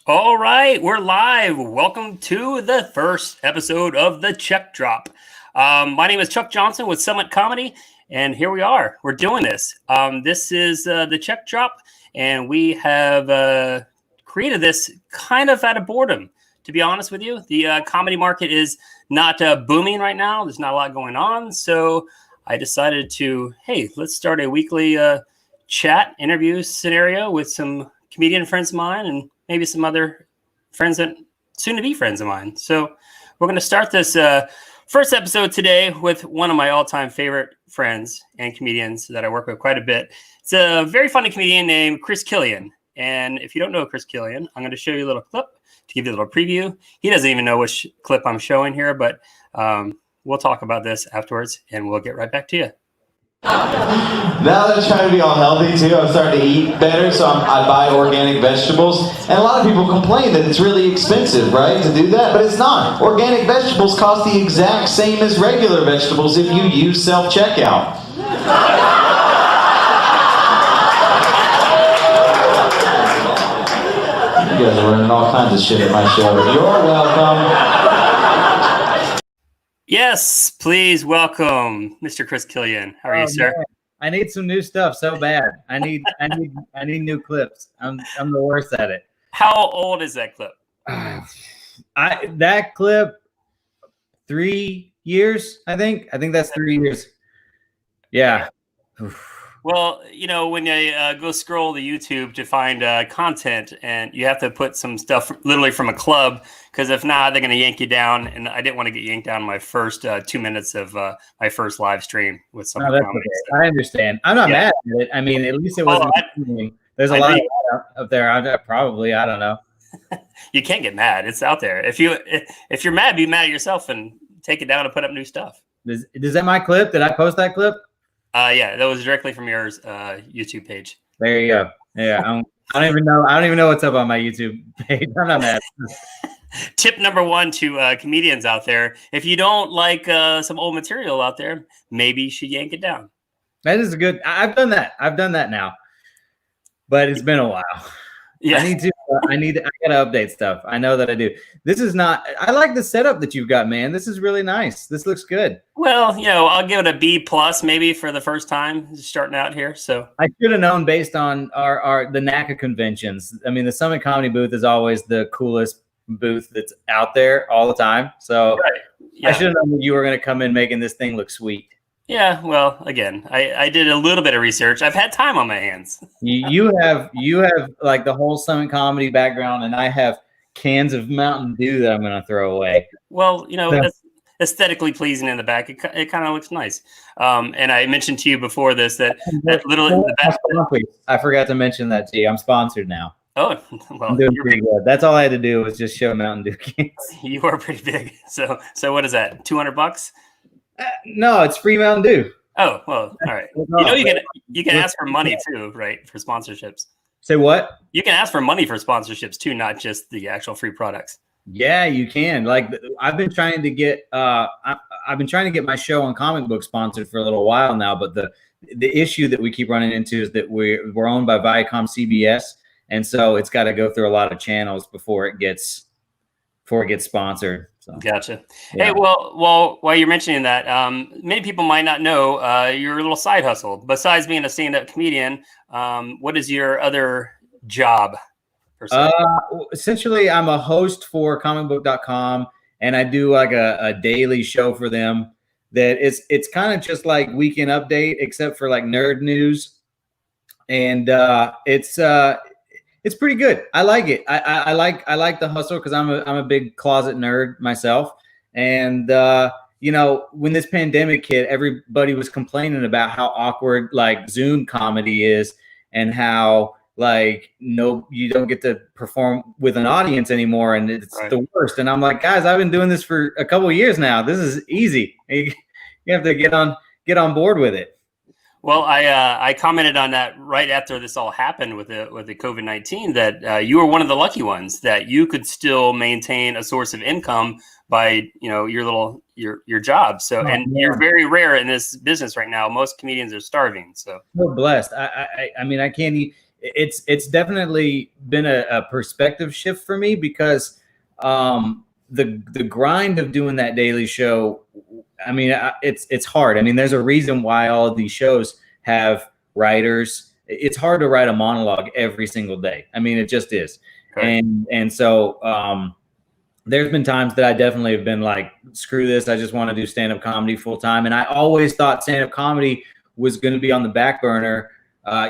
All right, we're live. Welcome to the first episode of The Check Drop. My name is Chuck Johnson with Summit Comedy, and here we are. We're doing this. This is The Check Drop, and we have created this kind of out of boredom, to be honest with you. The comedy market is not booming right now. There's not a lot going on, so I decided to, hey, let's start a weekly chat interview scenario with some comedian friends of mine and maybe some other friends that soon to be friends of mine. So we're going to start this first episode today with one of my all-time favorite friends and comedians that I work with quite a bit. It's a very funny comedian named Chris Killian. And if you don't know Chris Killian, I'm going to show you a little clip to give you a little preview. He doesn't even know which clip I'm showing here, but we'll talk about this afterwards and we'll get right back to you. Now that I'm trying to be all healthy too, I'm starting to eat better, so I buy organic vegetables. And a lot of people complain that it's really expensive, right, to do that, but it's not. Organic vegetables cost the exact same as regular vegetables if you use self-checkout. You guys are running all kinds of shit at my show. You're welcome. Yes, please welcome Mr. Chris Killian. How are you, sir? Man. I need some new stuff so bad. I need new clips. I'm the worst at it. How old is that clip? That clip 3 years, I think. I think that's 3 years. Yeah. Well, you know, when you go scroll the YouTube to find content, and you have to put some stuff literally from a club, because if not, they're going to yank you down. And I didn't want to get yanked down my first 2 minutes of my first live stream with some. No, that's okay. I understand. I'm not mad at it. I mean, at least it wasn't. There's a lot of that up there. I don't know. You can't get mad. It's out there. If you're mad, be mad at yourself and take it down and put up new stuff. Is that my clip? Did I post that clip? Yeah, that was directly from your YouTube page. There you go. Yeah, I don't even know what's up on my YouTube page. I'm not mad. Tip number one to comedians out there: if you don't like some old material out there, maybe you should yank it down. That is good. I've done that. I've done that now, but it's been a while. Yeah, I gotta update stuff. I know that I do. This is not. I like the setup that you've got, man. This is really nice. This looks good. Well, you know, I'll give it a B+ maybe for the first time starting out here. So I should have known based on the NACA conventions. I mean, the Summit Comedy booth is always the coolest booth that's out there all the time. So right. Yeah. I should have known that you were going to come in making this thing look sweet. Yeah, well, again, I did a little bit of research. I've had time on my hands. You have like the whole Summit Comedy background, and I have cans of Mountain Dew that I'm going to throw away. Well, you know, that's aesthetically pleasing in the back. It kind of looks nice. And I mentioned to you before this that little in the back. I forgot to mention that to you. I'm sponsored now. Oh, well, I'm doing pretty good. That's all I had to do was just show Mountain Dew cans. You are pretty big. So what is that? $200? No, it's free Mountain Dew. Oh, well, all right. You know, you can ask for money too, right? For sponsorships. Say what? You can ask for money for sponsorships too, not just the actual free products. Yeah, you can. Like, I've been trying to get my show on comic book sponsored for a little while now, but the issue that we keep running into is that we're owned by Viacom CBS, and so it's got to go through a lot of channels before it gets sponsored. So, gotcha. Yeah. Hey, well, while you're mentioning that, many people might not know your little side hustle. Besides being a stand-up comedian, what is your other job? Essentially, I'm a host for comicbook.com, and I do like a daily show for them. That it's kind of just like Weekend Update, except for like nerd news, and it's pretty good. I like it. I like the hustle because I'm a big closet nerd myself. And you know, when this pandemic hit, everybody was complaining about how awkward like Zoom comedy is, and how like you don't get to perform with an audience anymore, and it's right. The worst. And I'm like, guys, I've been doing this for a couple of years now. This is easy. You have to get on board with it. Well, I commented on that right after this all happened with the COVID-19 that you were one of the lucky ones that you could still maintain a source of income by your job. So and you're very rare in this business right now. Most comedians are starving. So we're blessed. I mean, I can't. it's definitely been a perspective shift for me, because the grind of doing that daily show, I mean, it's hard. I mean, there's a reason why all of these shows have writers. It's hard to write a monologue every single day. I mean, it just is. Okay. And so there's been times that I definitely have been like, screw this, I just want to do stand-up comedy full time. And I always thought stand-up comedy was going to be on the back burner.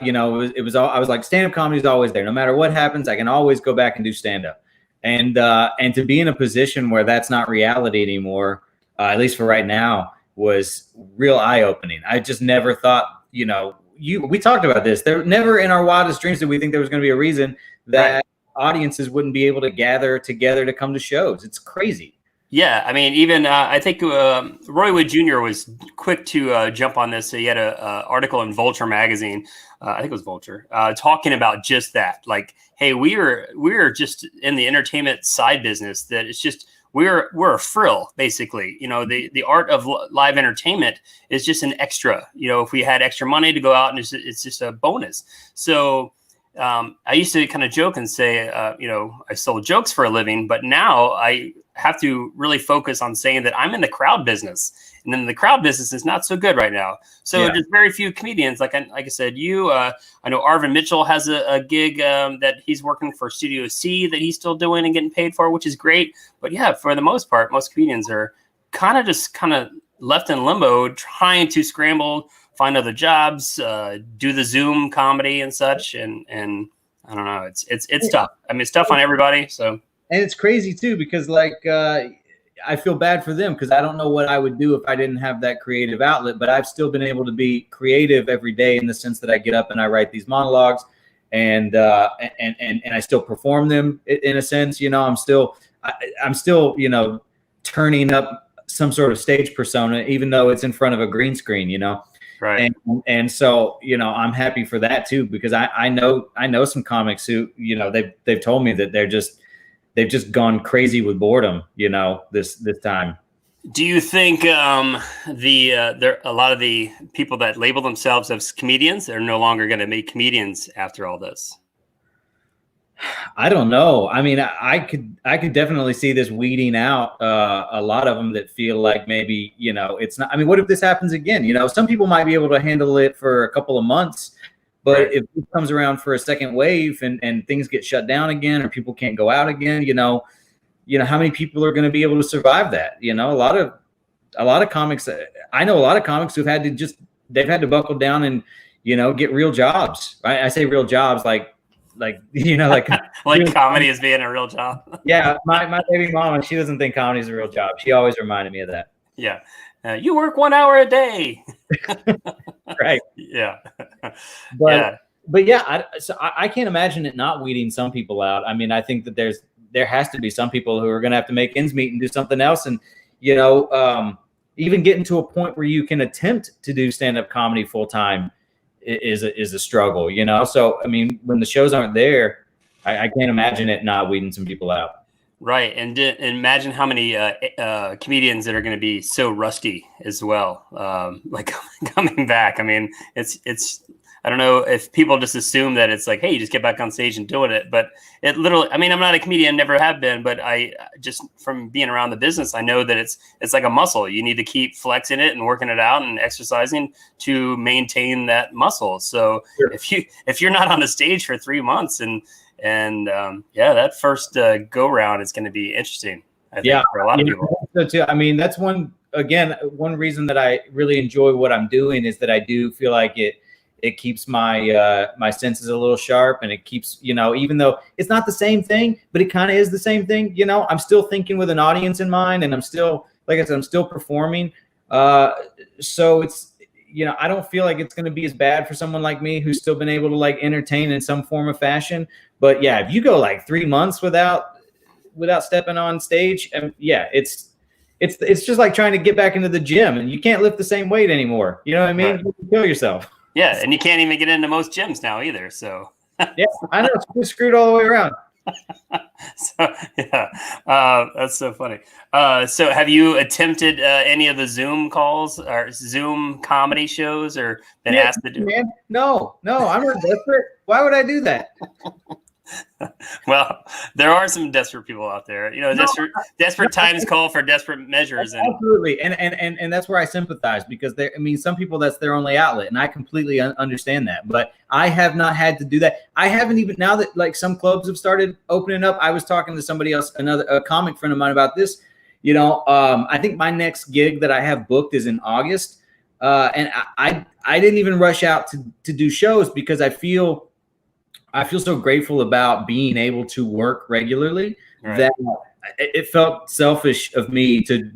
You know, I was like, stand-up comedy is always there. No matter what happens, I can always go back and do stand-up. And to be in a position where that's not reality anymore, at least for right now, was real eye-opening. I just never thought, you know, we talked about this. There never in our wildest dreams did we think there was going to be a reason that audiences wouldn't be able to gather together to come to shows. It's crazy. Yeah, I mean, even I think Roy Wood Jr. was quick to jump on this. So he had an article in Vulture magazine, I think it was Vulture, talking about just that. Like, hey, we're just in the entertainment side business. That it's just we're a frill, basically. You know, the art of live entertainment is just an extra. You know, if we had extra money to go out, and it's just a bonus. So I used to kind of joke and say, you know, I sold jokes for a living, but now I have to really focus on saying that I'm in the crowd business, and then the crowd business is not so good right now. So there's very few comedians. Like I said, I know Arvin Mitchell has a gig that he's working for Studio C that he's still doing and getting paid for, which is great. But yeah, for the most part, most comedians are kind of left in limbo, trying to scramble, find other jobs, do the Zoom comedy and such. And I don't know, it's tough. I mean, it's tough on everybody. So. And it's crazy too, because like, I feel bad for them, because I don't know what I would do if I didn't have that creative outlet, but I've still been able to be creative every day, in the sense that I get up and I write these monologues, and I still perform them in a sense. You know, I'm still, you know, turning up some sort of stage persona, even though it's in front of a green screen, you know? Right. And so, you know, I'm happy for that too, because I know some comics who, you know, they've told me that they've just gone crazy with boredom, you know, this time. Do you think there a lot of the people that label themselves as comedians are no longer going to be comedians after all this? I don't know. I mean, I could definitely see this weeding out a lot of them that feel like maybe, you know, it's not. I mean, what if this happens again? You know, some people might be able to handle it for a couple of months. But if it comes around for a second wave and things get shut down again, or people can't go out again, you know, how many people are going to be able to survive that? You know, a lot of comics. I know a lot of comics who've had to they've had to buckle down and, you know, get real jobs. Right? I say real jobs like you know, like like comedy is being a real job. Yeah, my baby mama, she doesn't think comedy is a real job. She always reminded me of that. Yeah. You work 1 hour a day. Right. Yeah. But yeah, I can't imagine it not weeding some people out. I mean, I think that there has to be some people who are going to have to make ends meet and do something else. And, you know, even getting to a point where you can attempt to do stand-up comedy full time is a struggle, you know? So, I mean, when the shows aren't there, I can't imagine it not weeding some people out. Right. And imagine how many comedians that are going to be so rusty as well, like coming back. I mean, it's I don't know if people just assume that it's like, hey, you just get back on stage and doing it. But it literally, I mean, I'm not a comedian, never have been, but I just, from being around the business, I know that it's like a muscle. You need to keep flexing it and working it out and exercising to maintain that muscle. So sure. if you're not on the stage for 3 months and that first go round is going to be interesting. I think, for a lot of people. So too. I mean, that's one reason that I really enjoy what I'm doing is that I do feel like it keeps my my senses a little sharp, and it keeps, you know, even though it's not the same thing, but it kind of is the same thing. You know, I'm still thinking with an audience in mind, and I'm still, like I said, I'm still performing. So it's, you know, I don't feel like it's going to be as bad for someone like me who's still been able to like entertain in some form of fashion. But yeah, if you go like 3 months without stepping on stage, and it's just like trying to get back into the gym and you can't lift the same weight anymore. You know what I mean? Right. You can kill yourself. Yeah, and you can't even get into most gyms now either. So yeah, I know, it's screwed all the way around. So yeah, that's so funny. So have you attempted any of the Zoom calls or Zoom comedy shows, or been asked to do? Man, no, I'm not desperate. Why would I do that? Well, there are some desperate people out there. You know, desperate times call for desperate measures. And absolutely, and that's where I sympathize, because some people, that's their only outlet, and I completely understand that. But I have not had to do that. I haven't even, now that like some clubs have started opening up. I was talking to somebody else, a comic friend of mine, about this. You know, I think my next gig that I have booked is in August, and I didn't even rush out to do shows, because I feel so grateful about being able to work regularly, right, that it felt selfish of me to,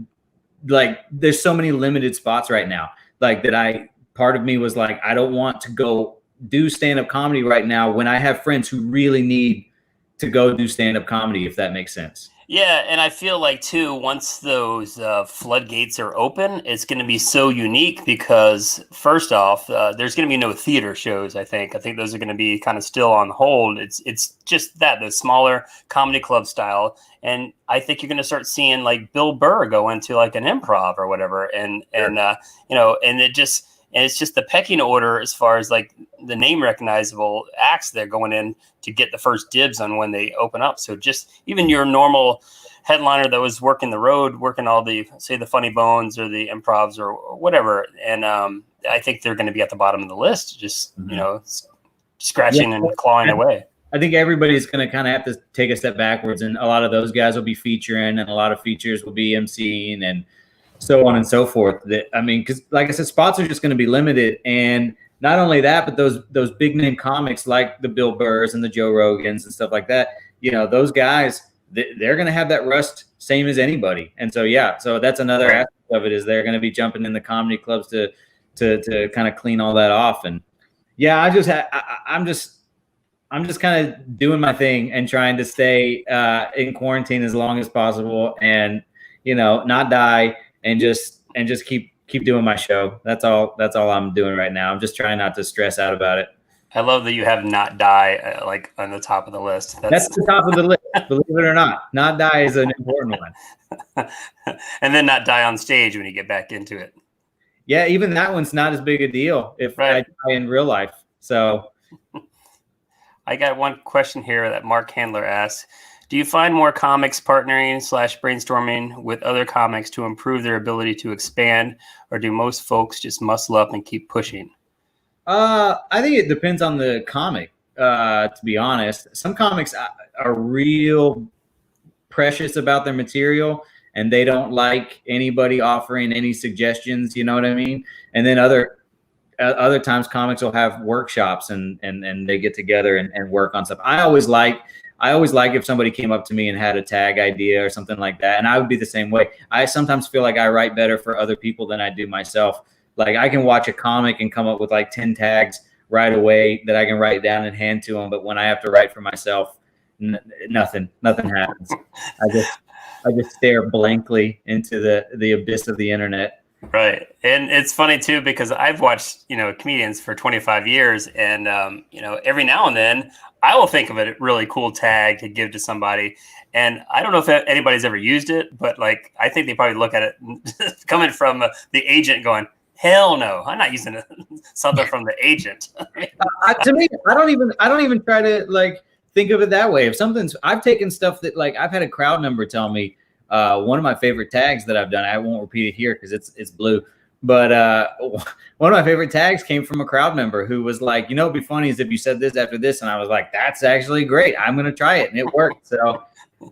like, there's so many limited spots right now, like, that part of me was like, I don't want to go do stand-up comedy right now when I have friends who really need to go do stand-up comedy, if that makes sense. Yeah, and I feel like, too, once those floodgates are open, it's going to be so unique, because, first off, there's going to be no theater shows, I think. I think those are going to be kind of still on hold. It's just the smaller comedy club style. And I think you're going to start seeing, like, Bill Burr go into, like, an improv or whatever. And you know, and it's just the pecking order as far as, like, the name recognizable acts they're going in to get the first dibs on when they open up. So just even your normal headliner that was working the road, working all the, say, the Funny Bones or the improvs or whatever. And I think they're going to be at the bottom of the list, just, you know, scratching and clawing away. I think everybody's going to kind of have to take a step backwards, and a lot of those guys will be featuring, and a lot of features will be emceeing, and so on and so forth. I mean, because like I said, spots are just going to be limited. And not only that, but those big name comics like the Bill Burrs and the Joe Rogans and stuff like that, you know, those guys, they're going to have that rust same as anybody. And so, yeah, so that's another aspect of it, is they're going to be jumping in the comedy clubs to kind of clean all that off. And yeah, I'm just kind of doing my thing and trying to stay in quarantine as long as possible, and, you know, not die, and just keep doing my show. That's all I'm doing right now. I'm just trying not to stress out about it. I love that you have not die like on the top of the list. That's the top of the list, believe it or not. Not die is an important one. And then not die on stage when you get back into it. Yeah, even that one's not as big a deal if I die in real life. So I got one question here that Mark Handler asks. Do you find more comics partnering / brainstorming with other comics to improve their ability to expand, or do most folks just muscle up and keep pushing? I think it depends on the comic, to be honest. Some comics are real precious about their material, and they don't like anybody offering any suggestions, you know what I mean? And then other times comics will have workshops and they get together and work on stuff. I always like if somebody came up to me and had a tag idea or something like that, and I would be the same way. I sometimes feel like I write better for other people than I do myself. Like, I can watch a comic and come up with like 10 tags right away that I can write down and hand to them. But when I have to write for myself, nothing happens. I just stare blankly into the abyss of the internet. Right. And it's funny too, because I've watched, comedians for 25 years, and, every now and then I will think of a really cool tag to give to somebody. And I don't know if anybody's ever used it, but like, I think they probably look at it coming from the agent going, hell no, I'm not using something from the agent. To me, I don't even try to like think of it that way. If I've taken stuff that, like, I've had a crowd member tell me, one of my favorite tags that I've done, I won't repeat it here because it's blue, but one of my favorite tags came from a crowd member who was like, it'd be funny is if you said this after this. And I was like, that's actually great. I'm going to try it. And it worked. So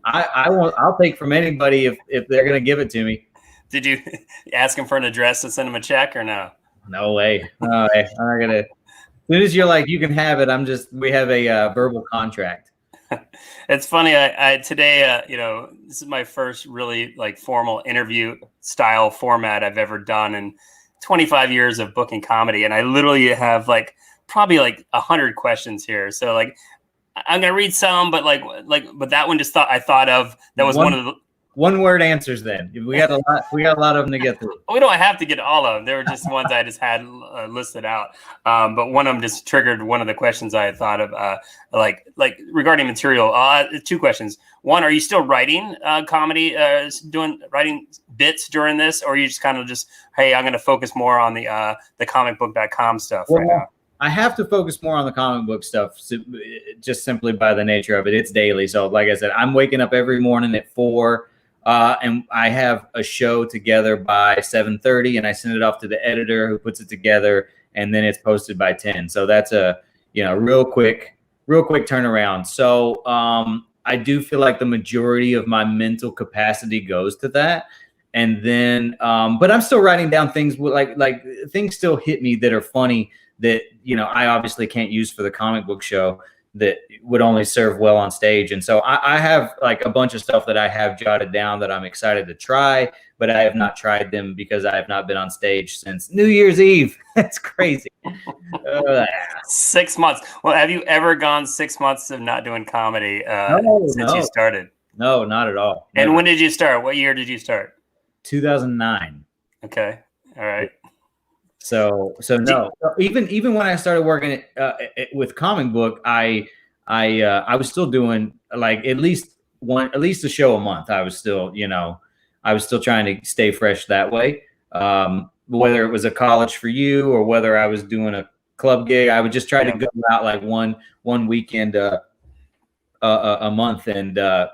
I'll take from anybody if they're going to give it to me. Did you ask him for an address to send him a check or no? No way. I'm not going to. As soon as you're like, you can have it, we have a verbal contract. It's funny. I today, this is my first really like formal interview style format I've ever done in 25 years of booking comedy. And I literally have probably 100 questions here. So like, I'm going to read some, but but that one I thought of, that was one of the one word answers. Then we got a lot. We got a lot of them to get through. We don't have to get all of them. There were just ones I just had listed out. But one of them just triggered one of the questions I had thought of, like regarding material. 2 questions. One, are you still writing comedy, writing bits during this, or are you just kind of just, hey, I'm going to focus more on the comicbook.com stuff right now? I have to focus more on the comic book stuff, just simply by the nature of it. It's daily. So like I said, I'm waking up every morning at 4, and I have a show together by 7:30, and I send it off to the editor who puts it together, and then it's posted by 10. So that's a, real quick turnaround. So I do feel like the majority of my mental capacity goes to that. And then, but I'm still writing down things like things still hit me that are funny that, I obviously can't use for the comic book show that would only serve well on stage. And so I have like a bunch of stuff that I have jotted down that I'm excited to try, but I have not tried them because I have not been on stage since New Year's Eve. That's crazy. 6 months. Well, have you ever gone 6 months of not doing comedy since you started? No, not at all. Never. And when did you start? What year did you start? 2009. Okay. All right. So no. Even when I started working with comic book, I was still doing like at least a show a month. I was still trying to stay fresh that way. Whether it was a college for you or whether I was doing a club gig, I would just try to go out like one weekend a month. And so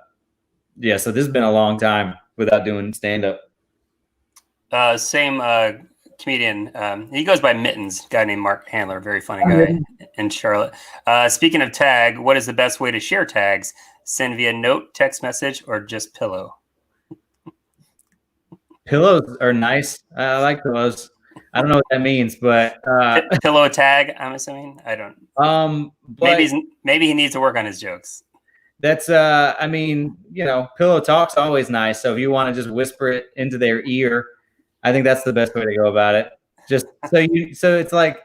this has been a long time without doing stand up. Same comedian. He goes by Mittens, a guy named Mark Handler, very funny guy in Charlotte. Speaking of tag, what is the best way to share tags? Send via note, text message, or just pillow? Pillows are nice. I like pillows. I don't know what that means, but pillow tag, I'm assuming. I don't. Maybe he needs to work on his jokes. That's pillow talk's always nice. So if you want to just whisper it into their ear, I think that's the best way to go about it. Just so it's like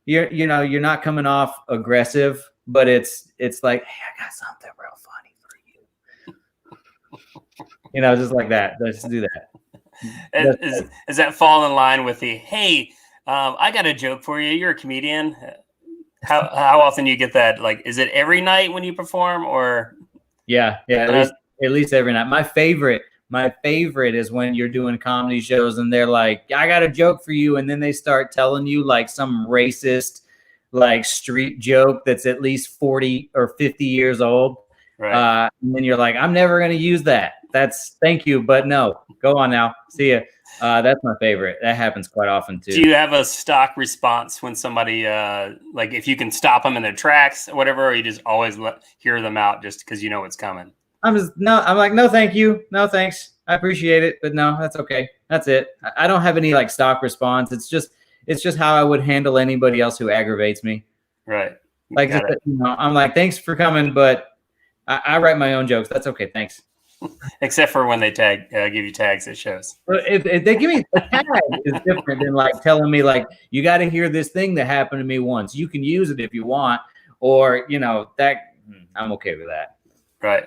you're not coming off aggressive, but it's like, hey, I got something real funny for you. Just like that. Let's do that. Does that fall in line with the, hey, I got a joke for you. You're a comedian. How often do you get that? Like, is it every night when you perform, or? Yeah. At least every night. My favorite is when you're doing comedy shows and they're like, I got a joke for you. And then they start telling you like some racist, like street joke that's at least 40 or 50 years old. Right. And then you're like, I'm never going to use that. Thank you. But no, go on now. See ya. That's my favorite. That happens quite often too. Do you have a stock response when somebody, like if you can stop them in their tracks or whatever, or you just always hear them out just because you know it's coming? I'm like, no, thank you. No, thanks. I appreciate it. But no, that's okay. That's it. I don't have any like stock response. It's just how I would handle anybody else who aggravates me. Right. Like, I'm like, thanks for coming, but I write my own jokes. That's okay. Thanks. Except for when they give you tags at shows. Well, if they give me a tag, is different than like telling me like, you got to hear this thing that happened to me once. You can use it if you want, or that I'm okay with that. Right.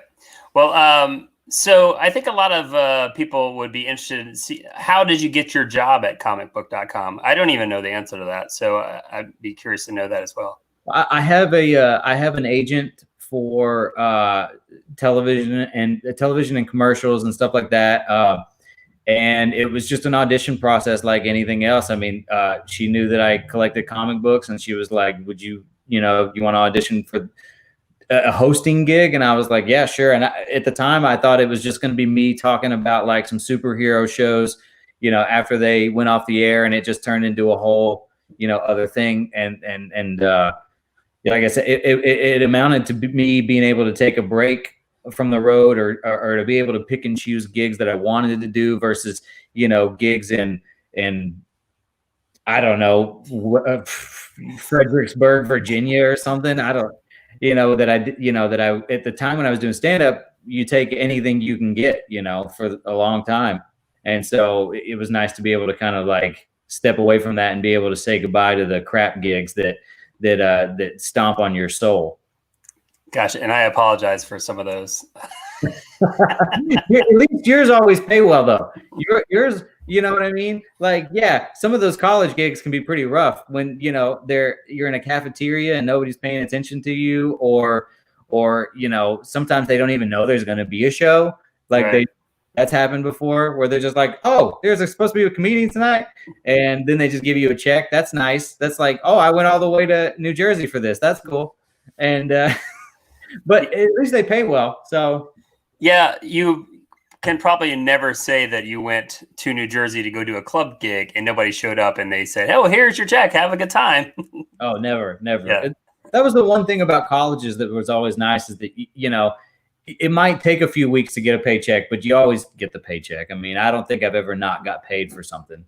Well, so I think a lot of people would be interested in how did you get your job at comicbook.com? I don't even know the answer to that, so I'd be curious to know that as well. I have an agent for television and commercials and stuff like that. And it was just an audition process like anything else. I mean, she knew that I collected comic books and she was like, would you want to audition for a hosting gig? And I was like, yeah, sure. And at the time I thought it was just going to be me talking about like some superhero shows, after they went off the air, and it just turned into a whole, other thing. And like I said, it amounted to me being able to take a break from the road or to be able to pick and choose gigs that I wanted to do versus, gigs in I don't know, Fredericksburg, Virginia or something. I don't, that I at the time when I was doing stand up, you take anything you can get, for a long time. And so it was nice to be able to kind of like step away from that and be able to say goodbye to the crap gigs that stomp on your soul. Gotcha. And I apologize for some of those. At least yours always pay well, though. Yours, you know what I mean? Like, yeah, some of those college gigs can be pretty rough when you're in a cafeteria and nobody's paying attention to you, or sometimes they don't even know there's going to be a show. Like Right. that's happened before, where they're just like, oh, supposed to be a comedian tonight, and then they just give you a check. That's nice. That's like, oh, I went all the way to New Jersey for this. That's cool. And but at least they pay well. So yeah, you can probably never say that you went to New Jersey to go do a club gig and nobody showed up and they said, oh, here's your check, have a good time. Oh, never. Yeah. That was the one thing about colleges that was always nice, is that it might take a few weeks to get a paycheck, but you always get the paycheck. I mean, I don't think I've ever not got paid for something.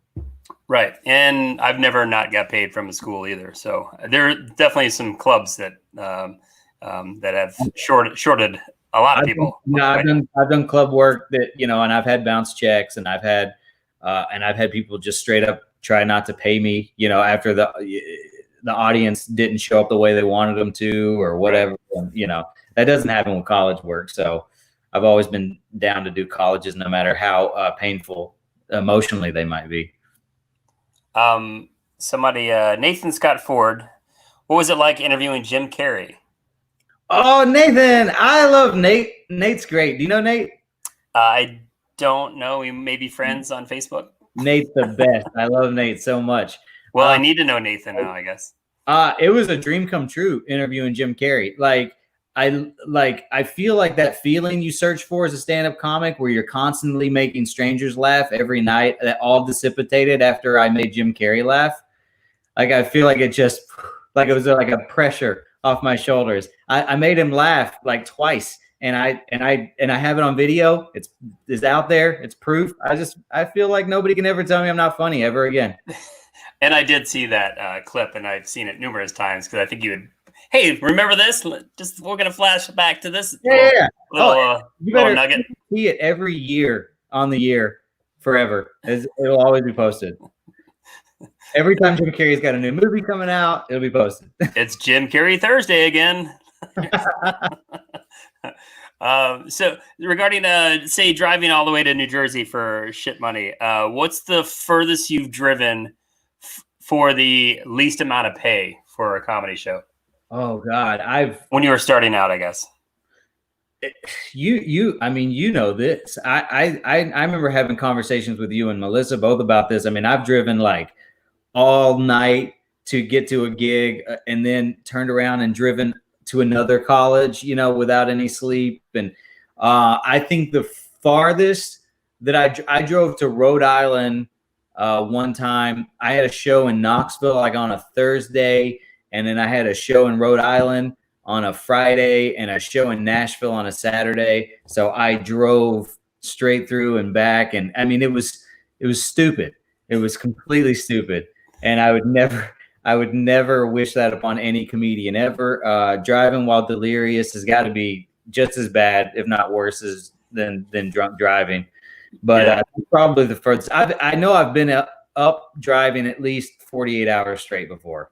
Right. And I've never not got paid from a school either. So there are definitely some clubs that that have shorted a lot of people. I've done club work that, and I've had bounce checks, and I've had people just straight up try not to pay me, after the audience didn't show up the way they wanted them to, or whatever. And, that doesn't happen with college work. So I've always been down to do colleges, no matter how painful emotionally they might be. Somebody, Nathan Scott Ford, what was it like interviewing Jim Carrey? Oh, Nathan, I love Nate. Nate's great. Do you know Nate? I don't know. We may be friends on Facebook. Nate's the best. I love Nate so much. Well, I need to know Nathan now, I guess. It was a dream come true interviewing Jim Carrey. I feel like that feeling you search for as a stand-up comic, where you're constantly making strangers laugh every night, that all dissipated after I made Jim Carrey laugh. Like, I feel like it just, like it was like a pressure off my shoulders. I made him laugh like twice, and I have it on video. It's out there. It's proof. I feel like nobody can ever tell me I'm not funny ever again. And I did see that clip, and I've seen it numerous times, because I think you would. Hey, remember this? We're gonna flash back to this. You better nugget. See it every year on the year forever. It'll always be posted. Every time Jim Carrey's got a new movie coming out, it'll be posted. It's Jim Carrey Thursday again. So regarding, say, driving all the way to New Jersey for shit money, what's the furthest you've driven for the least amount of pay for a comedy show? Oh God, when you were starting out, I guess. I mean, this. I remember having conversations with you and Melissa both about this. I mean, I've driven like all night to get to a gig, and then turned around and driven to another college, without any sleep. And I think the farthest that I drove to Rhode Island one time. I had a show in Knoxville like on a Thursday, and then I had a show in Rhode Island on a Friday, and a show in Nashville on a Saturday. So I drove straight through and back, and I mean, it was stupid. It was completely stupid, and I would never wish that upon any comedian ever. Driving while delirious has got to be just as bad, if not worse, than drunk driving. But probably the furthest. I know I've been up driving at least 48 hours straight before.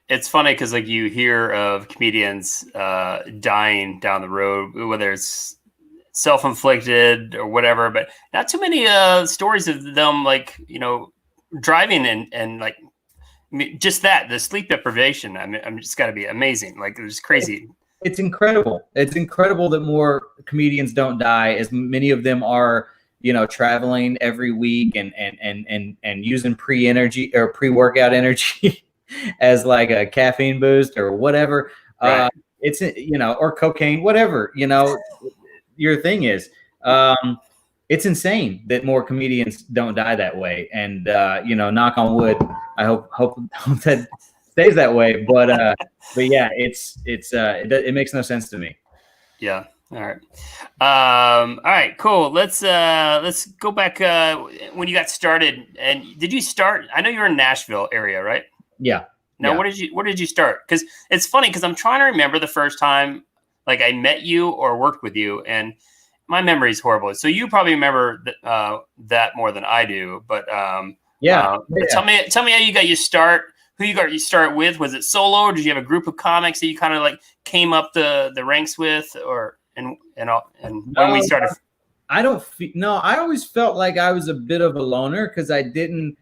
It's funny because like you hear of comedians dying down the road, whether it's self-inflicted or whatever, but not too many stories of them like, driving and like, I mean, just the sleep deprivation. I mean, it's got to be amazing. Like, it was crazy. It's incredible. It's incredible that more comedians don't die, as many of them are, traveling every week and using pre-workout energy as like a caffeine boost or whatever. Right. It's, or cocaine, whatever, your thing is. It's insane that more comedians don't die that way. And, knock on wood, I hope that stays that way. But yeah, it makes no sense to me. Yeah. All right. All right, cool. Let's go back when you got started. And did you start? I know you're in Nashville area, right? Yeah. Now, where did you start? Because it's funny, because I'm trying to remember the first time like I met you or worked with you, and my memory is horrible. So you probably remember that more than I do. But tell me how you got your start. Who you got your start with? Was it solo, or did you have a group of comics that you kind of like came up the ranks with, or? when we started? I always felt like I was a bit of a loner because I didn't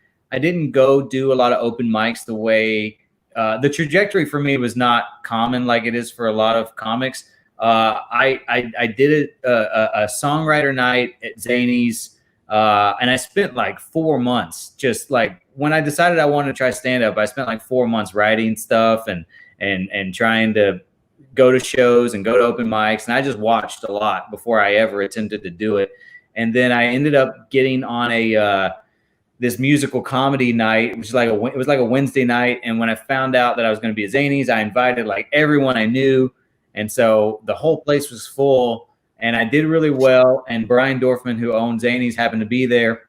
go do a lot of open mics the way the trajectory for me was not common like it is for a lot of comics. I did a songwriter night at Zany's, and I spent like 4 months just like when I decided I wanted to try stand up. I spent like 4 months writing stuff and trying to go to shows and go to open mics, and I just watched a lot before I ever attempted to do it. And then I ended up getting on this musical comedy night, which is it was like a Wednesday night. And when I found out that I was going to be at Zany's, I invited like everyone I knew. And so the whole place was full and I did really well. And Brian Dorfman, who owns Zany's, happened to be there,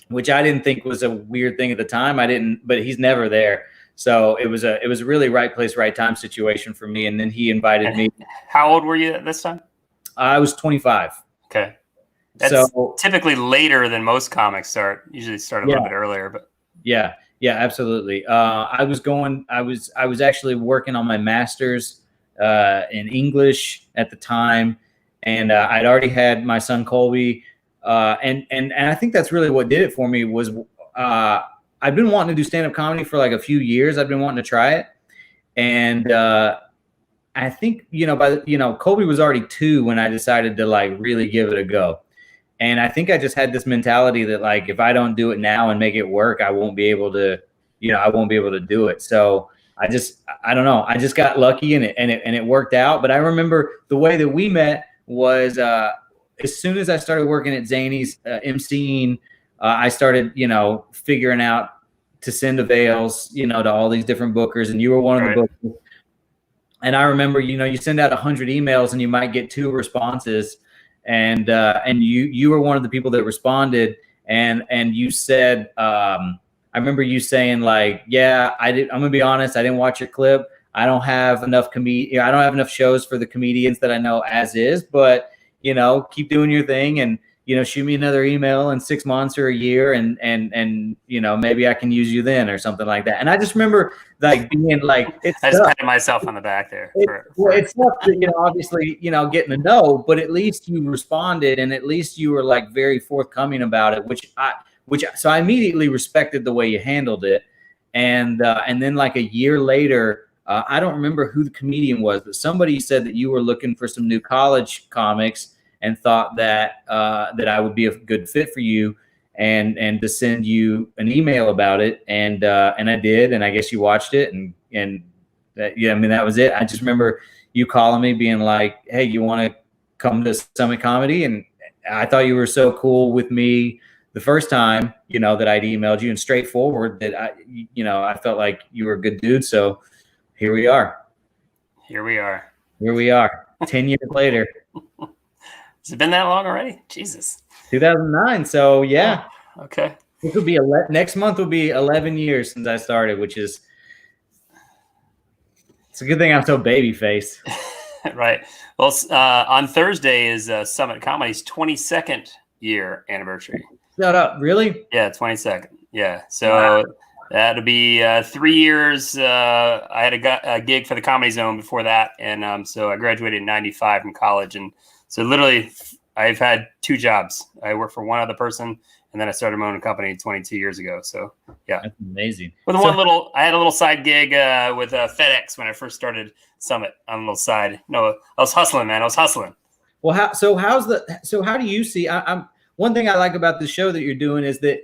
which I didn't think was a weird thing at the time. But he's never there. So it was a really right place, right time situation for me. And then he invited me. How old were you at this time? I was 25. Okay. That's typically later than most comics usually start a little bit earlier, but yeah, absolutely. I was actually working on my master's in English at the time, and I'd already had my son Colby, and I think that's really what did it for me was I've been wanting to do stand-up comedy for like a few years. I've been wanting to try it, and I think Colby was already 2 when I decided to like really give it a go. And I think I just had this mentality that like, if I don't do it now and make it work, I won't be able to do it. So I don't know. I just got lucky and it worked out. But I remember the way that we met was as soon as I started working at Zany's emceeing, I started, figuring out to send avails, to all these different bookers, and you were one of the bookers. And I remember, you send out 100 emails and you might get 2 responses. And you were one of the people that responded, and you said, I remember you saying like, yeah, I'm gonna be honest, I didn't watch your clip. I don't have enough shows for the comedians that I know as is, but keep doing your thing and shoot me another email in 6 months or a year, and maybe I can use you then or something like that. And I just remember like being like, I just patted myself on the back there. It's tough to, obviously, getting to know, but at least you responded and at least you were like very forthcoming about it, so I immediately respected the way you handled it. And then like a year later, I don't remember who the comedian was, but somebody said that you were looking for some new college comics and thought that I would be a good fit for you, and to send you an email about it, and I did, and I guess you watched it, and that was it. I just remember you calling me, being like, "Hey, you want to come to Summit Comedy?" And I thought you were so cool with me the first time, that I'd emailed you, and straightforward, that I felt like you were a good dude. So here we are. 10 years later. Has it been that long already? Jesus. 2009. So yeah. Oh, okay. This will be next month will be 11 years since I started, which is, it's a good thing I'm so baby face. Right. Well, on Thursday is Summit Comedy's 22nd year anniversary. Shut up. Really? Yeah. 22nd. Yeah. So that'll be 3 years. I had a gig for the Comedy Zone before that. And so I graduated in 95 from college. And so literally I've had 2 jobs. I worked for one other person, and then I started my own company 22 years ago. So yeah. That's amazing. I had a little side gig with FedEx when I first started Summit on a little side. No, I was hustling, man. I was hustling. Well, how do you see, one thing I like about the show that you're doing is that,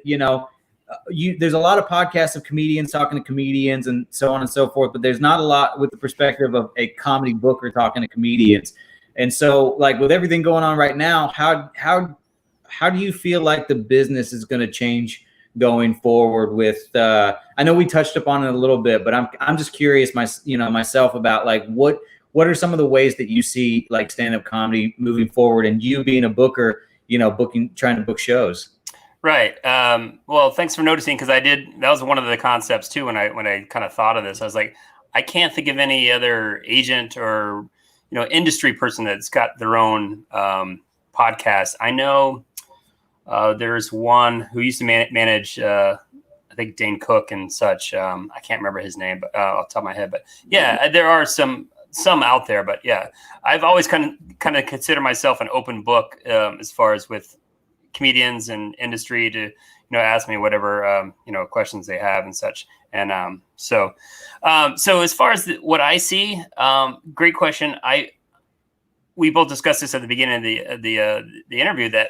there's a lot of podcasts of comedians talking to comedians and so on and so forth, but there's not a lot with the perspective of a comedy booker talking to comedians. And so like with everything going on right now, how do you feel like the business is going to change going forward with, I know we touched upon it a little bit, but I'm just curious myself about like, what are some of the ways that you see like stand-up comedy moving forward, and you being a booker, trying to book shows? Right. Well, thanks for noticing, because that was one of the concepts too. When I kind of thought of this, I was like, I can't think of any other agent or, industry person that's got their own podcast. I know there's one who used to manage, I think Dane Cook and such. I can't remember his name, but off the top of my head. But yeah, there are some some out there, but yeah, I've always kind of consider myself an open book as far as with comedians and industry to ask me whatever questions they have and such. And so as far as what I see, great question. We both discussed this at the beginning of the interview that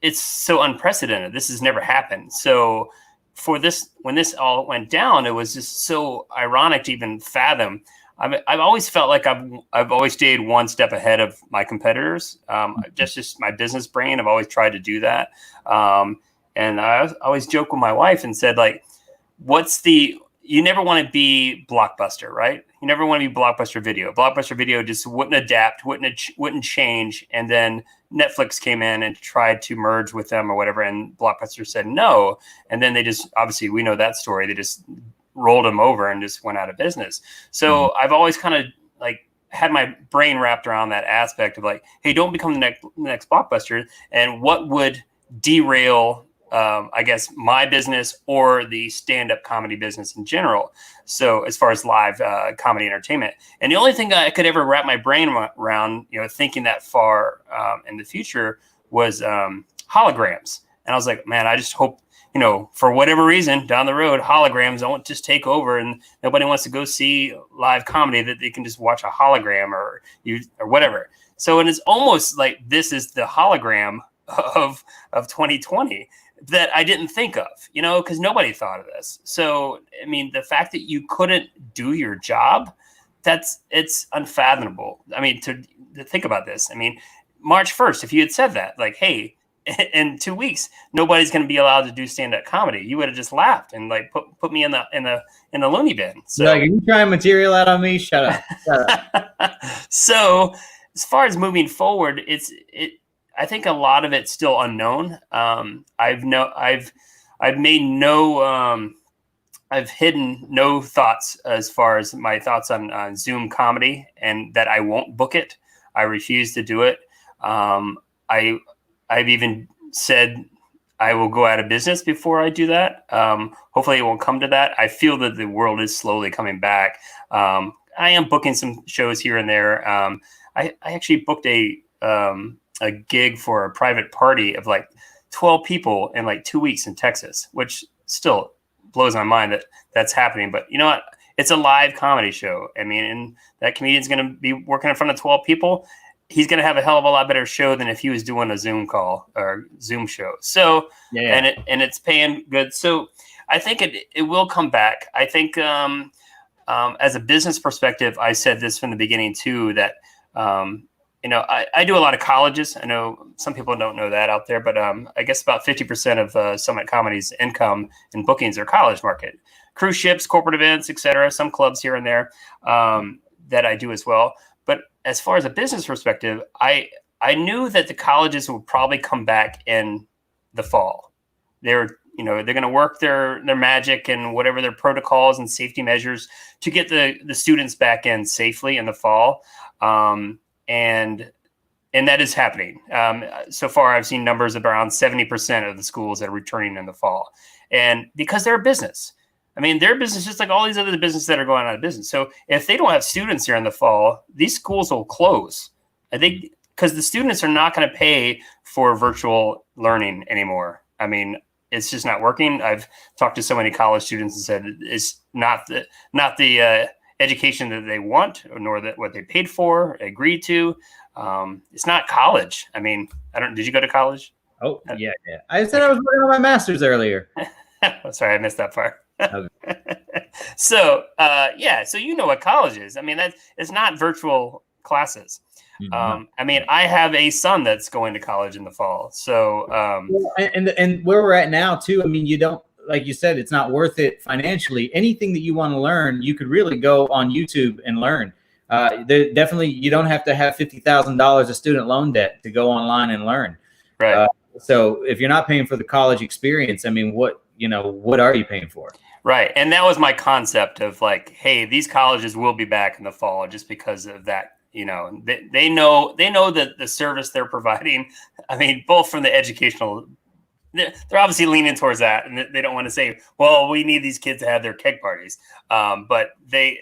it's so unprecedented. This has never happened. So for this, when this all went down, it was just so ironic to even fathom. I've always felt like I've always stayed one step ahead of my competitors. Just my business brain. I've always tried to do that. And I always joke with my wife and said, like, you never want to be Blockbuster, right? You never want to be Blockbuster Video. Blockbuster Video just wouldn't adapt, wouldn't change. And then Netflix came in and tried to merge with them or whatever. And Blockbuster said no. And then they just, obviously we know that story. They just rolled them over and just went out of business. So I've always kind of like had my brain wrapped around that aspect of like, hey, don't become the next Blockbuster. And what would derail I guess my business or the stand-up comedy business in general. So as far as live comedy entertainment, and the only thing I could ever wrap my brain around, thinking that far in the future was holograms. And I was like, man, I just hope, for whatever reason down the road, holograms don't just take over and nobody wants to go see live comedy, that they can just watch a hologram or whatever. So it is almost like this is the hologram of 2020. That I didn't think of, because nobody thought of this. So, I mean, the fact that you couldn't do your job, it's unfathomable. I mean, to think about this, I mean, March 1st, if you had said that, like, hey, in 2 weeks, nobody's going to be allowed to do stand-up comedy, you would have just laughed and like put me in the loony bin. So, like, are you trying material out on me? Shut up. So, as far as moving forward, I think a lot of it's still unknown. I've hidden no thoughts as far as my thoughts on Zoom comedy, and that I won't book it. I refuse to do it. I've even said I will go out of business before I do that. Hopefully it won't come to that. I feel that the world is slowly coming back. I am booking some shows here and there. I actually booked a gig for a private party of like 12 people in like 2 weeks in Texas, which still blows my mind that that's happening. But you know what? It's a live comedy show. I mean, and that comedian's going to be working in front of 12 people. He's going to have a hell of a lot better show than if he was doing a Zoom call or Zoom show. So, yeah. And it's paying good. So I think it will come back. I think as a business perspective, I said this from the beginning too, that, I do a lot of colleges. I know some people don't know that out there, but I guess about 50% of Summit Comedy's income and bookings are college market. Cruise ships, corporate events, etc. Some clubs here and there that I do as well. But as far as a business perspective, I knew that the colleges would probably come back in the fall. They're going to work their magic and whatever their protocols and safety measures to get the students back in safely in the fall. And that is happening. So far, I've seen numbers of around 70% of the schools that are returning in the fall. And because they're a business. I mean, they're a business just like all these other businesses that are going out of business. So if they don't have students here in the fall, these schools will close. I think because the students are not going to pay for virtual learning anymore. I mean, it's just not working. I've talked to so many college students and said it's not the education that they want, nor that what they paid for, agreed to. It's not college. I mean, did you go to college? Oh, yeah. I said I was working on my master's earlier. Sorry, I missed that part. Okay. So, so you know what college is. I mean, it's not virtual classes. Mm-hmm. I mean, I have a son that's going to college in the fall. So, and where we're at now too, I mean, you don't, like you said, it's not worth it financially. Anything that you want to learn, you could really go on YouTube and learn. Definitely, you don't have to have $50,000 of student loan debt to go online and learn. Right. So if you're not paying for the college experience, I mean, what are you paying for? Right. And that was my concept of like, hey, these colleges will be back in the fall just because of that. They know that the service they're providing. I mean, both from the educational, they're obviously leaning towards that, and they don't want to say, well, we need these kids to have their keg parties. But they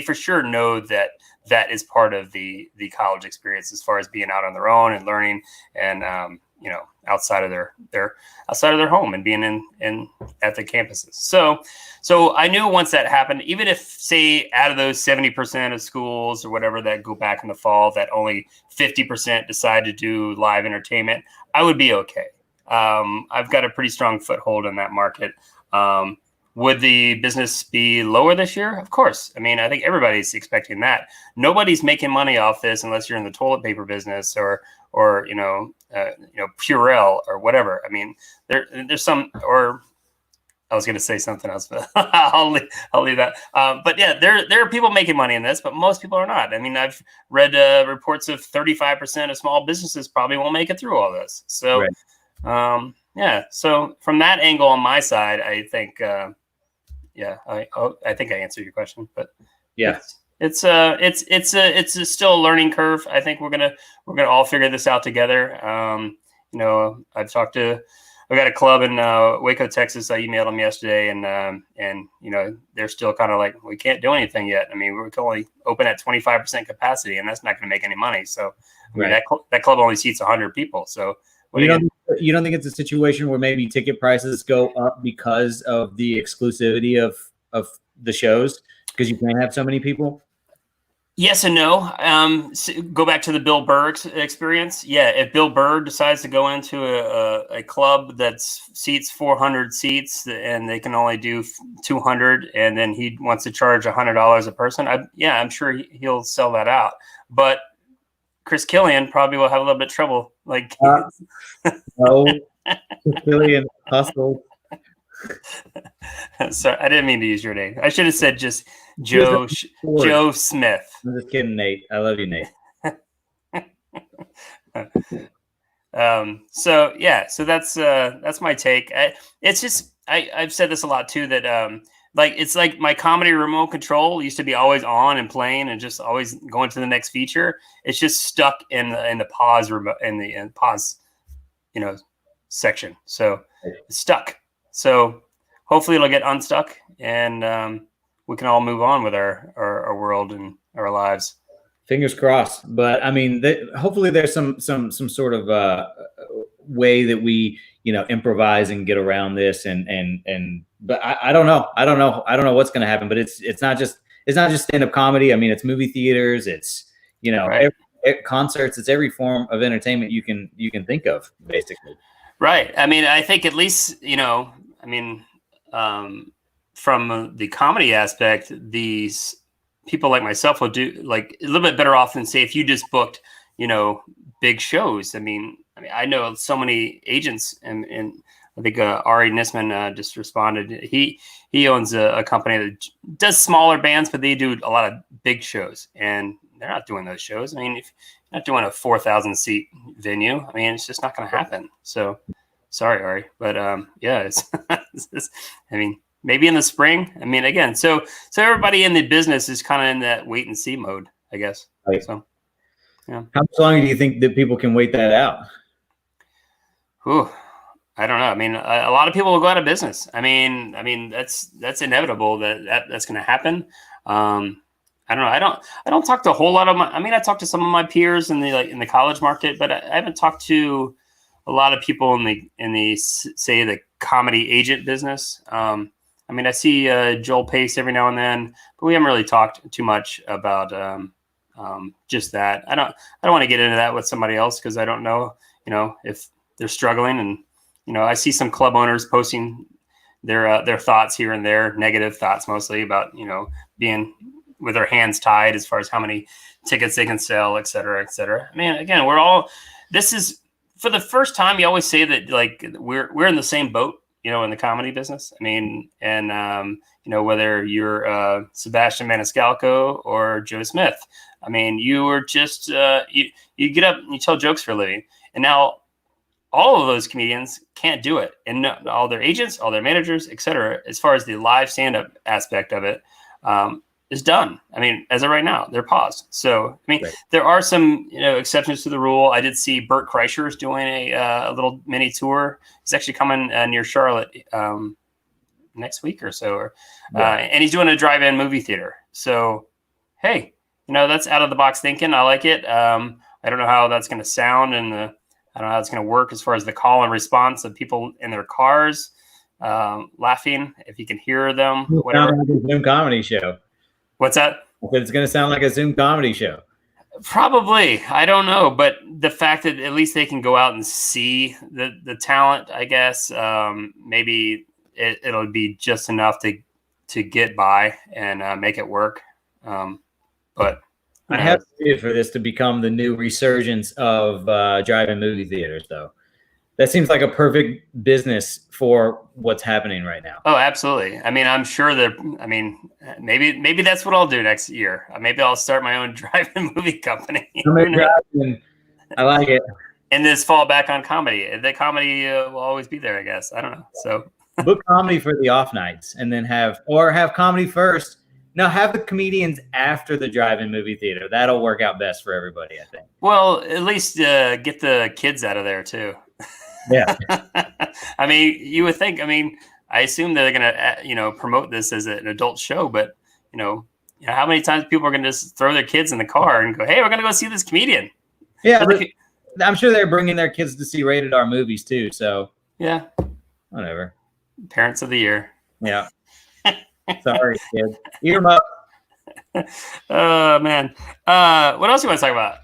for sure know that that is part of the college experience as far as being out on their own and learning and outside of their home and being in at the campuses. So I knew once that happened, even if, say, out of those 70% of schools or whatever that go back in the fall, that only 50% decide to do live entertainment, I would be okay. I've got a pretty strong foothold in that market. Would the business be lower this year? Of course. I mean, I think everybody's expecting that. Nobody's making money off this unless you're in the toilet paper business or Purell or whatever. I mean, there's some, or I was going to say something else, but I'll leave that. But yeah, there are people making money in this, but most people are not. I mean, I've read reports of 35% of small businesses probably won't make it through all this. So, right. Yeah. So from that angle on my side, I think, I think I answered your question, but yeah, it's still a learning curve. I think we're gonna all figure this out together. I've got a club in Waco, Texas. I emailed them yesterday, and they're still kind of like, we can't do anything yet. I mean, we're only open at 25% capacity, and that's not going to make any money. So I mean, that club only seats 100 people. So you don't think it's a situation where maybe ticket prices go up because of the exclusivity of the shows, because you can't have so many people? Yes and no. Go back to the Bill Burr experience. Yeah, if Bill Burr decides to go into a club that seats 400 seats and they can only do 200, and then he wants to charge $100 a person, I'm sure he'll sell that out. But Chris Killian probably will have a little bit of trouble. Like, no, Killian hustle. Sorry, I didn't mean to use your name. I should have said just Joe Smith. I'm just kidding, Nate. I love you, Nate. So that's my take. I've said this a lot too, that it's like my comedy remote control used to be always on and playing and just always going to the next feature. It's just stuck in the pause remote in the pause, section. So it's stuck. So hopefully it'll get unstuck and we can all move on with our world and our lives. Fingers crossed. But I mean, hopefully there's some sort of way that we improvise and get around this. But I don't know. I don't know what's going to happen. But it's not just stand-up comedy. I mean, it's movie theaters. It's right. Concerts. It's every form of entertainment you can think of, basically. Right. I mean, I think at least from the comedy aspect, these people like myself will do like a little bit better off than, say, if you just booked, big shows. I mean, I know so many agents, and I think Ari Nisman just responded. He owns a company that does smaller bands, but they do a lot of big shows, and they're not doing those shows. I mean, if you're not doing a 4,000 seat venue, I mean, it's just not going to happen. So sorry, Ari, but it's I mean, maybe in the spring. I mean, again, so everybody in the business is kind of in that wait and see mode, I guess. Right. So, yeah. How much longer do you think that people can wait that out? Whew, I don't know. I mean, a lot of people will go out of business. I mean, that's inevitable that's going to happen. I don't know. I don't talk to a whole lot of I talk to some of my peers in the college market, but I haven't talked to a lot of people in the say the comedy agent business. I see Joel Pace every now and then, but we haven't really talked too much about just that. I don't want to get into that with somebody else because I don't know, if they're struggling. And I see some club owners posting their thoughts here and there, negative thoughts mostly about being with their hands tied as far as how many tickets they can sell, et cetera, et cetera. I mean, again, this is for the first time. You always say that like we're in the same boat, in the comedy business. I mean, and whether you're Sebastian Maniscalco or Joe Smith, I mean, you were just you get up and you tell jokes for a living, and now all of those comedians can't do it, and all their agents, all their managers, et cetera, as far as the live stand-up aspect of it, is done. I mean, as of right now, they're paused. So, I mean, right. There are some, exceptions to the rule. I did see Bert Kreischer is doing a little mini tour. He's actually coming near Charlotte next week or so, and he's doing a drive-in movie theater. So, hey, That's out of the box thinking. I like it. I don't know how that's going to sound, and I don't know how it's going to work as far as the call and response of people in their cars laughing. If you can hear them, whatever. Like a Zoom comedy show. What's that? It's going to sound like a Zoom comedy show. Probably. I don't know, but the fact that at least they can go out and see the talent, I guess, maybe it'll be just enough to get by and make it work. But I have to for this to become the new resurgence of drive-in movie theaters, though. That seems like a perfect business for what's happening right now. Oh, absolutely. I mean, I'm sure that. I mean, maybe that's what I'll do next year. Maybe I'll start my own drive-in movie company. I like it. And this fall back on comedy. The comedy will always be there, I guess. I don't know. So book comedy for the off nights, and then have comedy first. No, have the comedians after the drive-in movie theater. That'll work out best for everybody, I think. Well, at least get the kids out of there too. Yeah. I mean, you would think. I mean, I assume they're gonna promote this as an adult show, but how many times people are gonna just throw their kids in the car and go, "Hey, we're gonna go see this comedian." Yeah, I'm sure they're bringing their kids to see rated R movies too. So yeah, whatever. Parents of the year. Yeah. Sorry, kid. Eat them up. Oh man. What else do you want to talk about?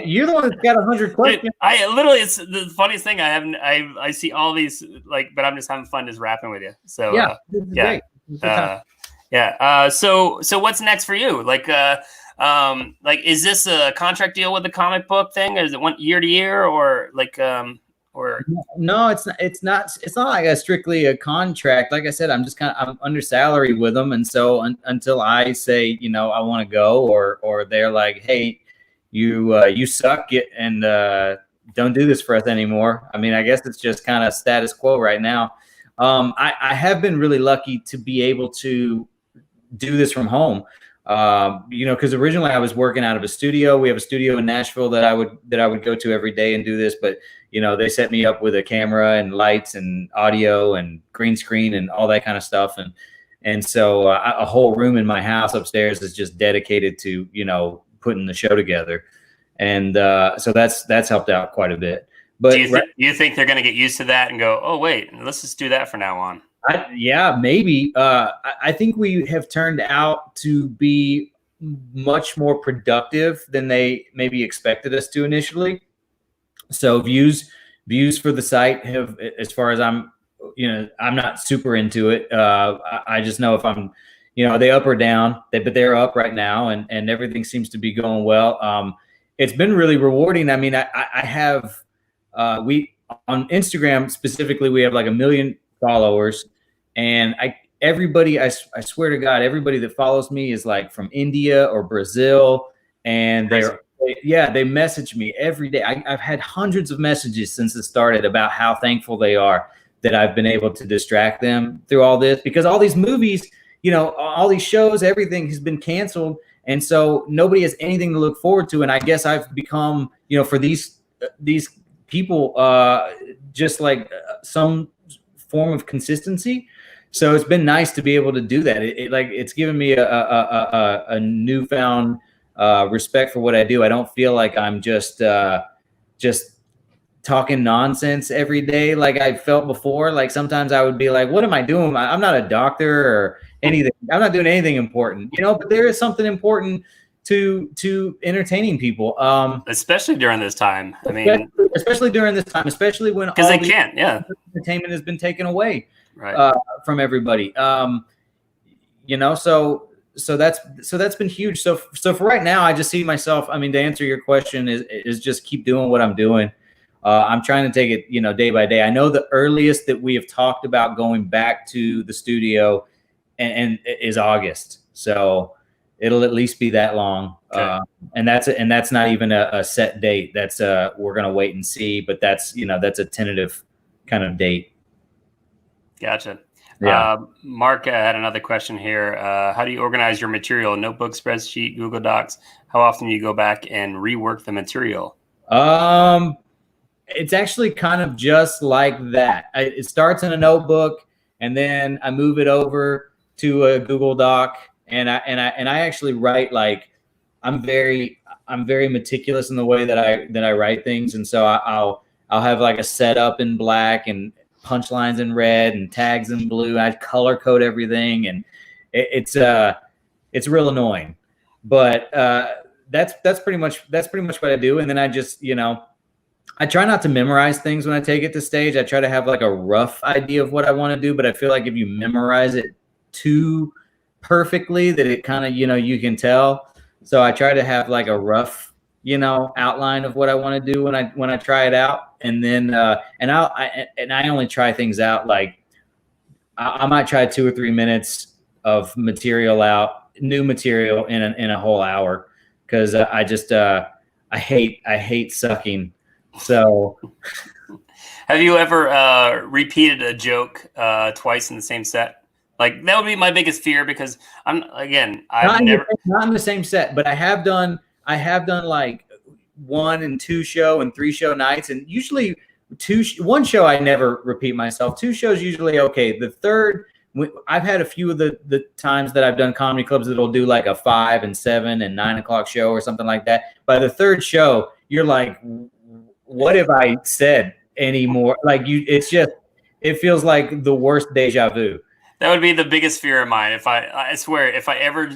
You're the one that's got 100 questions. I literally, it's the funniest thing. I see all these but I'm just having fun just rapping with you. So yeah. So what's next for you? Like is this a contract deal with the comic book thing? Is it one year to year or or no, it's not like a strictly a contract. Like I said, I'm under salary with them, and so until I say I want to go, or they're like, hey, you suck, and don't do this for us anymore. I mean, I guess it's just kind of status quo right now. I have been really lucky to be able to do this from home. Because originally I was working out of a studio. We have a studio in Nashville that I would go to every day and do this, but they set me up with a camera and lights and audio and green screen and all that kind of stuff, and so a whole room in my house upstairs is just dedicated to putting the show together, and so that's helped out quite a bit. But do you think they're going to get used to that and go, oh wait, let's just do that from now on? Yeah, maybe. I think we have turned out to be much more productive than they maybe expected us to initially. So views for the site have, as far as I'm not super into it. I just know if I'm, they up or down, but they're up right now, and everything seems to be going well. It's been really rewarding. I mean, I have, we on Instagram specifically, we have like 1 million followers, and everybody, I swear to God, everybody that follows me is like from India or Brazil, and they message me every day. I've had hundreds of messages since it started about how thankful they are that I've been able to distract them through all this, because all these movies, all these shows, everything has been canceled, and so nobody has anything to look forward to. And I guess I've become, for these people, just like some form of consistency. So it's been nice to be able to do that. It's given me a newfound respect for what I do. I don't feel like I'm just talking nonsense every day like I felt before. Like sometimes I would be like, what am I doing? I'm not a doctor or anything. I'm not doing anything important, but there is something important to entertaining people. Especially during this time. I mean, especially during this time, especially when because they can't, entertainment has been taken away right from everybody. So that's been huge. So for right now, I just see myself, I mean, to answer your question is just keep doing what I'm doing. I'm trying to take it, day by day. I know the earliest that we have talked about going back to the studio and is August. So it'll at least be that long. Okay. And that's not even a set date. That's we're going to wait and see, but that's a tentative kind of date. Gotcha. Yeah. Mark had another question here. How do you organize your material? Notebook, spreadsheet, Google Docs? How often do you go back and rework the material? It's actually kind of just like that. It starts in a notebook, and then I move it over to a Google Doc, and I actually write like I'm very meticulous in the way that I write things, and so I'll have like a setup in black and punchlines in red and tags in blue. I color code everything, and it's real annoying, but that's pretty much what I do. And then I just, I try not to memorize things when I take it to stage. I try to have like a rough idea of what I want to do, but I feel like if you memorize it too perfectly, that it kind of, you can tell. So I try to have like a rough, outline of what I want to do when I try it out. And then I only try things out like I might try 2 or 3 minutes of material out, new material in a whole hour, because I hate sucking. So have you ever repeated a joke twice in the same set? Like, that would be my biggest fear, because not in the same set, but I have done like 1 and 2 show and 3 show nights, and usually 1 show I never repeat myself. 2 shows usually okay. The third, I've had a few of the times that I've done comedy clubs that'll do like a 5 and 7 and 9 o'clock show or something like that. By the third show, you're like, what have I said anymore? Like, it feels like the worst deja vu. That would be the biggest fear of mine. I swear, if I ever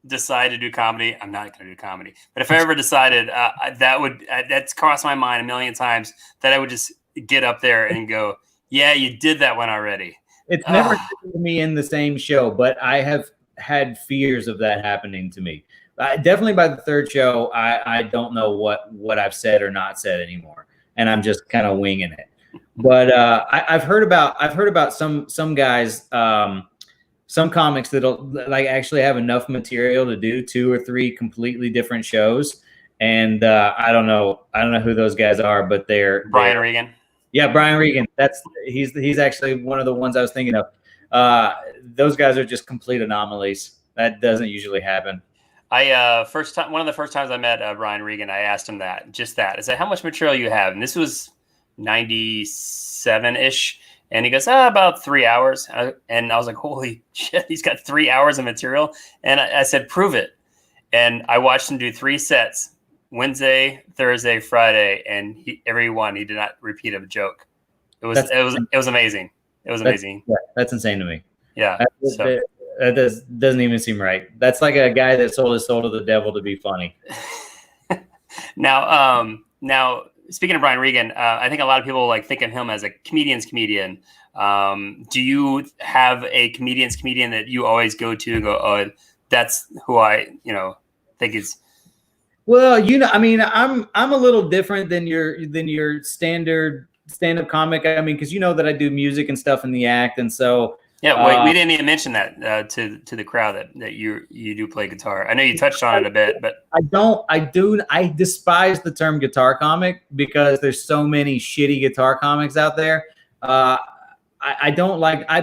decide to do comedy, I'm not going to do comedy. But if I ever decided, that's crossed my mind a million times, that I would just get up there and go, yeah, you did that one already. It's never happened to me in the same show, but I have had fears of that happening to me. Definitely by the third show, I don't know what I've said or not said anymore, and I'm just kind of winging it. But I've heard about some guys, some comics that'll like actually have enough material to do 2 or 3 completely different shows, and I don't know who those guys are, but they're Brian Regan. Yeah, Brian Regan. He's actually one of the ones I was thinking of. Those guys are just complete anomalies. That doesn't usually happen. One of the first times I met Brian Regan, I asked him that. I said, how much material you have? And this was 97-ish. And he goes, about 3 hours. And I was like, holy shit, he's got 3 hours of material. And I said, prove it. And I watched him do 3 sets, Wednesday, Thursday, Friday. And every one, he did not repeat a joke. It was amazing. It was amazing. That's insane to me. Yeah. That doesn't even seem right. That's like a guy that sold his soul to the devil to be funny. Now, speaking of Brian Regan, I think a lot of people think of him as a comedian's comedian. Do you have a comedian's comedian that you always go to and go, oh, that's who I, think is? Well, I mean, I'm a little different than your standard stand-up comic. I mean, because that I do music and stuff in the act, and so. Yeah, we didn't even mention that to the crowd that you do play guitar. I know you touched on it a bit, but I despise the term guitar comic because there's so many shitty guitar comics out there. I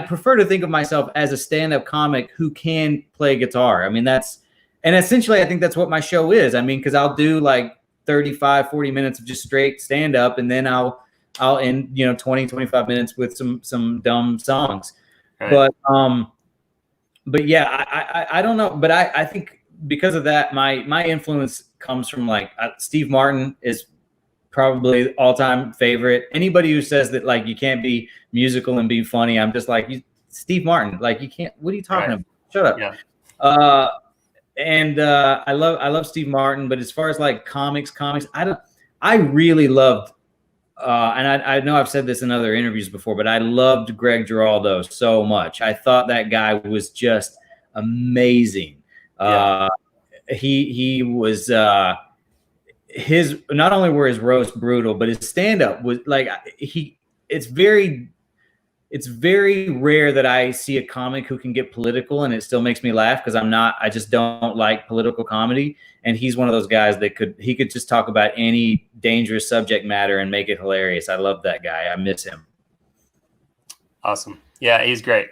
prefer to think of myself as a stand-up comic who can play guitar. I mean, and essentially I think that's what my show is. I mean, because I'll do like 35, 40 minutes of just straight stand-up, and then I'll end 20, 25 minutes with some dumb songs. Right. But yeah, I don't know. But I think because of that, my influence comes from Steve Martin is probably all-time favorite. Anybody who says that you can't be musical and be funny, I'm just like, Steve Martin, you can't. What are you talking about? Shut up. Yeah. I love Steve Martin. But as far as comics, I really loved. And I know I've said this in other interviews before, but I loved Greg Giraldo so much. I thought that guy was just amazing. Yeah. He was his, not only were his roasts brutal, but his stand-up was it's very rare that I see a comic who can get political and it still makes me laugh, because I just don't like political comedy. And he's one of those guys that could just talk about any dangerous subject matter and make it hilarious. I love that guy. I miss him. Awesome. Yeah, he's great.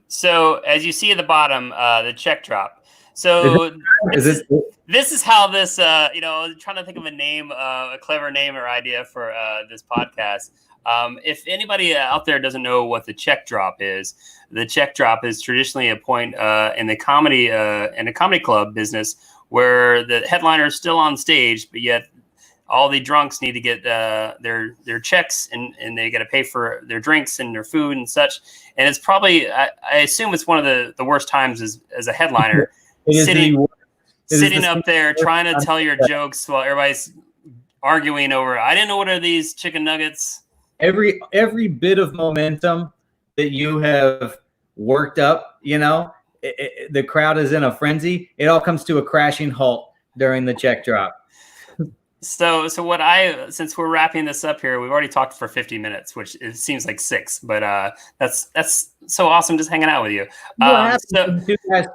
So as you see at the bottom, the check drop. So this is how this, trying to think of a name, a clever name or idea for this podcast. If anybody out there doesn't know what the check drop is, the check drop is traditionally a point in the comedy club business where the headliner is still on stage, but yet all the drunks need to get their checks and they got to pay for their drinks and their food and such. And it's probably, I assume it's one of the worst times as a headliner sitting up there trying to tell your jokes while everybody's arguing over, I didn't order these chicken nuggets. Every bit of momentum that you have worked up, the crowd is in a frenzy. It all comes to a crashing halt during the check drop. So since we're wrapping this up here, we've already talked for 50 minutes, which it seems like 6, but that's so awesome just hanging out with you. So you guys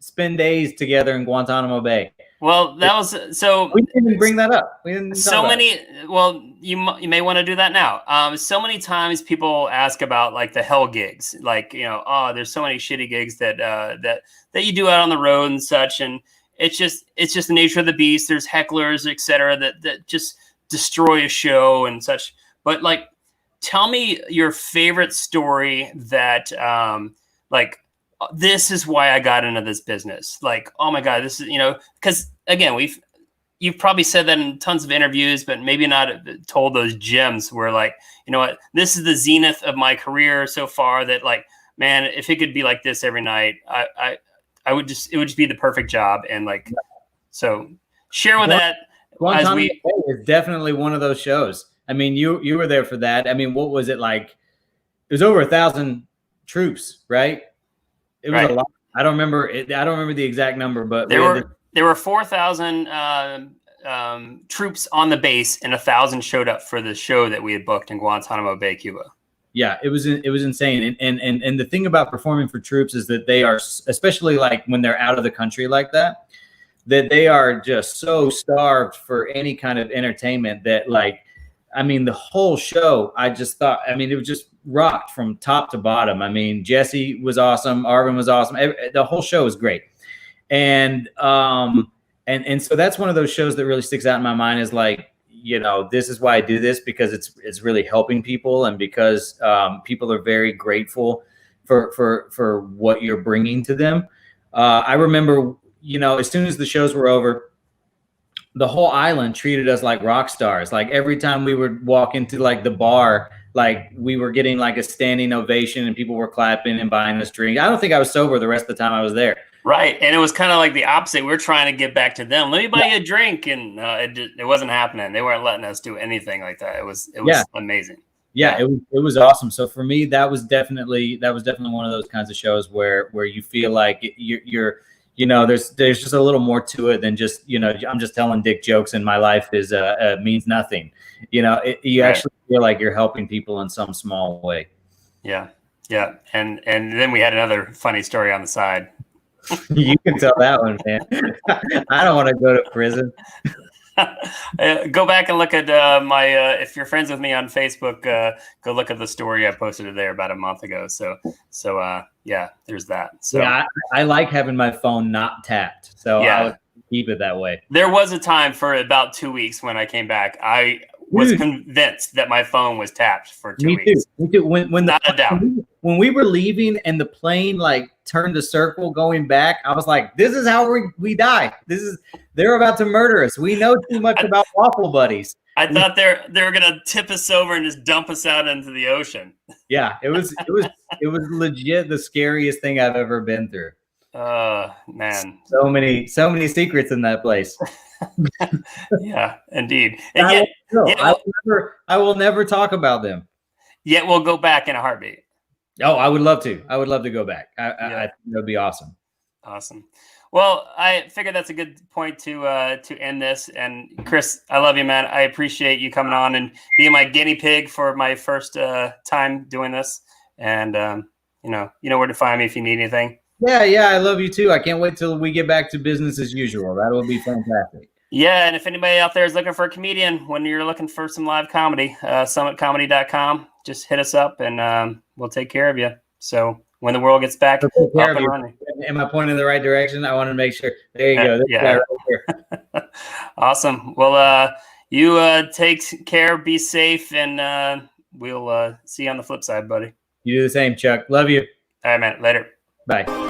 spend days together in Guantanamo Bay. Well, that was so. We didn't even bring that up. We didn't. So many. Well, you may want to do that now. So many times people ask about like the hell gigs, like there's so many shitty gigs that you do out on the road and such, and it's just the nature of the beast. There's hecklers, etc., that just destroy a show and such. But like, tell me your favorite story that this is why I got into this business. Like, oh my God, this is, because again, you've probably said that in tons of interviews, but maybe not told those gems where like, you know what, this is the zenith of my career so far that like, man, if it could be like this every night, it would just be the perfect job. And like, so share with that. Guantanamo Bay is definitely one of those shows. I mean, you were there for that. I mean, what was it like? It was over 1,000 troops, right? It was a lot. I don't remember the exact number, but there were 4,000 troops on the base, and 1,000 showed up for the show that we had booked in Guantanamo Bay, Cuba. Yeah, it was insane. And the thing about performing for troops is that they are, especially like when they're out of the country like that they are just so starved for any kind of entertainment that like, I mean, the whole show, I just thought, I mean, it was just rocked from top to bottom. I mean, Jesse was awesome. Arvin was awesome. The whole show was great. And so that's one of those shows that really sticks out in my mind is like, this is why I do this, because it's really helping people. And because people are very grateful for what you're bringing to them. I remember, as soon as the shows were over, the whole island treated us like rock stars. Like every time we would walk into like the bar, like we were getting like a standing ovation and people were clapping and buying us drinks. I don't think I was sober the rest of the time I was there. Right. And it was kind of like the opposite. We were trying to get back to them. Let me buy you a drink. And it wasn't happening. They weren't letting us do anything like that. It was amazing. Yeah, it was awesome. So for me, that was definitely one of those kinds of shows where you feel like you're there's just a little more to it than just, I'm just telling dick jokes and my life is means nothing. You actually feel like you're helping people in some small way. Yeah. Yeah. And then we had another funny story on the side. You can tell that one, man. I don't want to go to prison. Go back and look at my, if you're friends with me on Facebook, go look at the story I posted there about a month ago. So yeah, there's that. So yeah, I like having my phone not tapped. So yeah. I would keep it that way. There was a time for about 2 weeks when I came back, I was convinced that my phone was tapped for 2 weeks. Me too. Not a doubt. When we were leaving and the plane like turned a circle going back, I was like, this is how we die. They're about to murder us. We know too much about waffle buddies. I thought they were gonna tip us over and just dump us out into the ocean. Yeah, it was legit the scariest thing I've ever been through. Man. So many secrets in that place. Yeah, indeed. And I will never talk about them. Yet we'll go back in a heartbeat. Oh, I would love to. I would love to go back. I think that would be awesome. Awesome. Well, I figured that's a good point to end this. And Chris, I love you, man. I appreciate you coming on and being my guinea pig for my first time doing this. And you know where to find me if you need anything. Yeah, I love you too. I can't wait till we get back to business as usual. That will be fantastic. Yeah, and if anybody out there is looking for a comedian, when you're looking for some live comedy, summitcomedy.com, just hit us up and we'll take care of you. So when the world gets back up and running. Am I pointing in the right direction? I want to make sure. There you go. This guy right here. Awesome. Well, you take care, be safe, and we'll see you on the flip side, buddy. You do the same, Chuck. Love you. All right, man. Later. Bye.